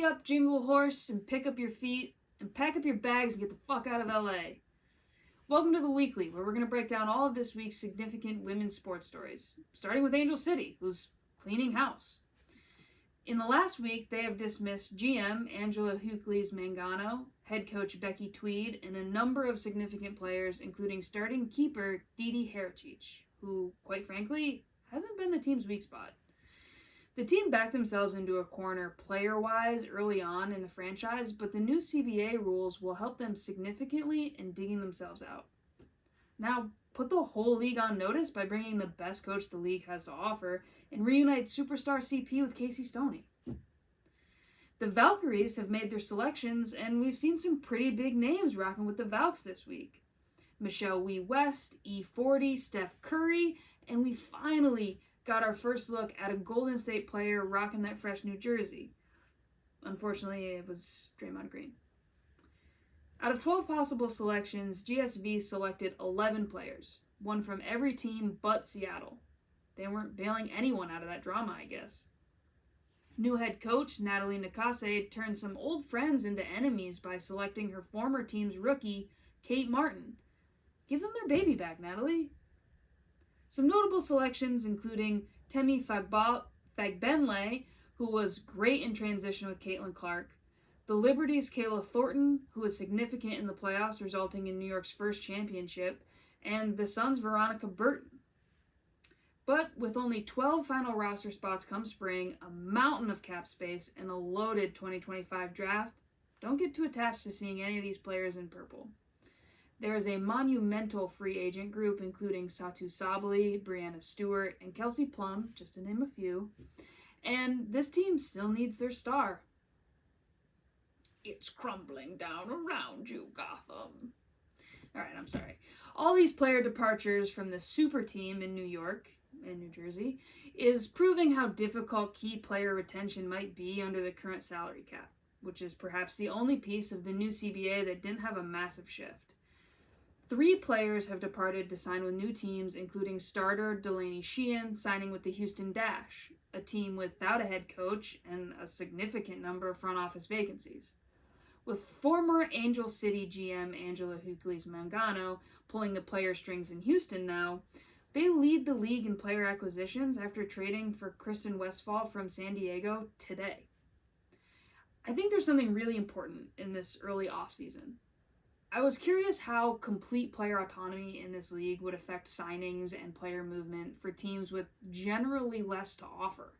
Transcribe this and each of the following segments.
up, jingle horse, and pick up your feet, and pack up your bags and get the fuck out of LA. Welcome to the Weekly, where we're going to break down all of this week's significant women's sports stories, starting with Angel City, who's cleaning house. In the last week, they have dismissed GM Angela WE-ekly's Mangano, head coach Becky Tweed, and a number of significant players, including starting keeper Didi Hericic, who, quite frankly, hasn't been the team's weak spot. The team backed themselves into a corner player-wise early on in the franchise, but the new CBA rules will help them significantly in digging themselves out. Now, put the whole league on notice by bringing the best coach the league has to offer and reunite superstar CP with Casey Stoney. The Valkyries have made their selections, and we've seen some pretty big names rocking with the Valks this week. Michelle Wee West, E40, Steph Curry, and we finally got our first look at a Golden State player rocking that fresh New Jersey. Unfortunately, it was Draymond Green. Out of 12 possible selections, GSV selected 11 players, one from every team but Seattle. They weren't bailing anyone out of that drama, I guess. New head coach Natalie Nakase turned some old friends into enemies by selecting her former team's rookie, Kate Martin. Give them their baby back, Natalie. Some notable selections including Temi Fagbenle, who was great in transition with Caitlin Clark, the Liberty's Kayla Thornton, who was significant in the playoffs resulting in New York's first championship, and the Suns' Veronica Burton. But with only 12 final roster spots come spring, a mountain of cap space, and a loaded 2025 draft, don't get too attached to seeing any of these players in purple. There is a monumental free agent group including Satu Sabali, Brianna Stewart, and Kelsey Plum, just to name a few. And this team still needs their star. It's crumbling down around you, Gotham. Alright, I'm sorry. All these player departures from the super team in New York and New Jersey is proving how difficult key player retention might be under the current salary cap, which is perhaps the only piece of the new CBA that didn't have a massive shift. 3 players have departed to sign with new teams, including starter Delaney Sheehan signing with the Houston Dash, a team without a head coach and a significant number of front office vacancies. With former Angel City GM Angela WE-ekly's Mangano pulling the player strings in Houston now, they lead the league in player acquisitions after trading for Kristen Westphal from San Diego today. I think there's something really important in this early offseason. I was curious how complete player autonomy in this league would affect signings and player movement for teams with generally less to offer,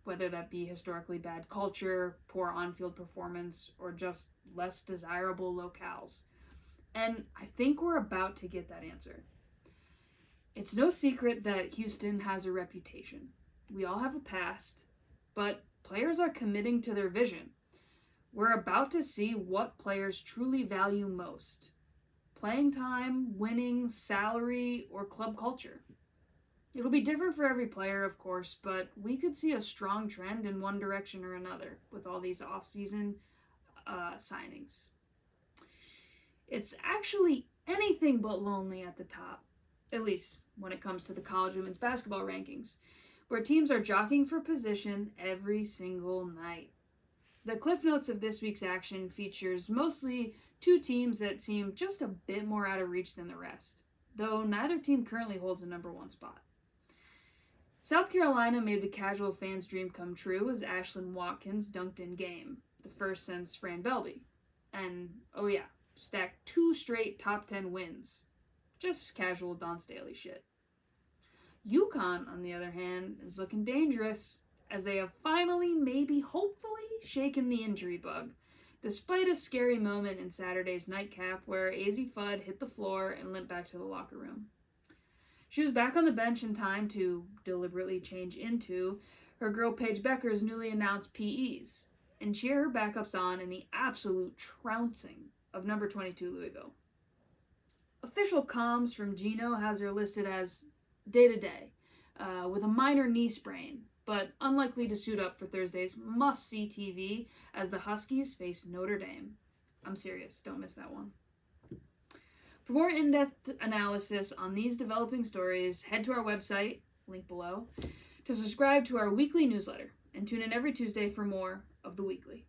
whether that be historically bad culture, poor on-field performance, or just less desirable locales. And I think we're about to get that answer. It's no secret that Houston has a reputation. We all have a past, but players are committing to their vision. We're about to see what players truly value most: playing time, winning, salary, or club culture. It'll be different for every player, of course, but we could see a strong trend in one direction or another with all these off-season signings. It's actually anything but lonely at the top, at least when it comes to the college women's basketball rankings, where teams are jockeying for position every single night. The Cliff Notes of this week's action features mostly 2 teams that seem just a bit more out of reach than the rest, though neither team currently holds a number 1 spot. South Carolina made the casual fan's dream come true as Ashlyn Watkins dunked in game, the first since Fran Belby. And, oh yeah, stacked 2 straight top 10 wins. Just casual Dawn Staley shit. UConn, on the other hand, is looking dangerous, as they have finally, maybe hopefully, shaken the injury bug, despite a scary moment in Saturday's nightcap where AZ Fudd hit the floor and limped back to the locker room. She was back on the bench in time to deliberately change into her girl Paige Becker's newly announced PEs and cheer her backups on in the absolute trouncing of number 22 Louisville. Official comms from Gino has her listed as day-to-day, with a minor knee sprain, but unlikely to suit up for Thursday's must-see TV as the Huskies face Notre Dame. I'm serious, don't miss that one. For more in-depth analysis on these developing stories, head to our website, link below, to subscribe to our weekly newsletter, and tune in every Tuesday for more of The Weekly.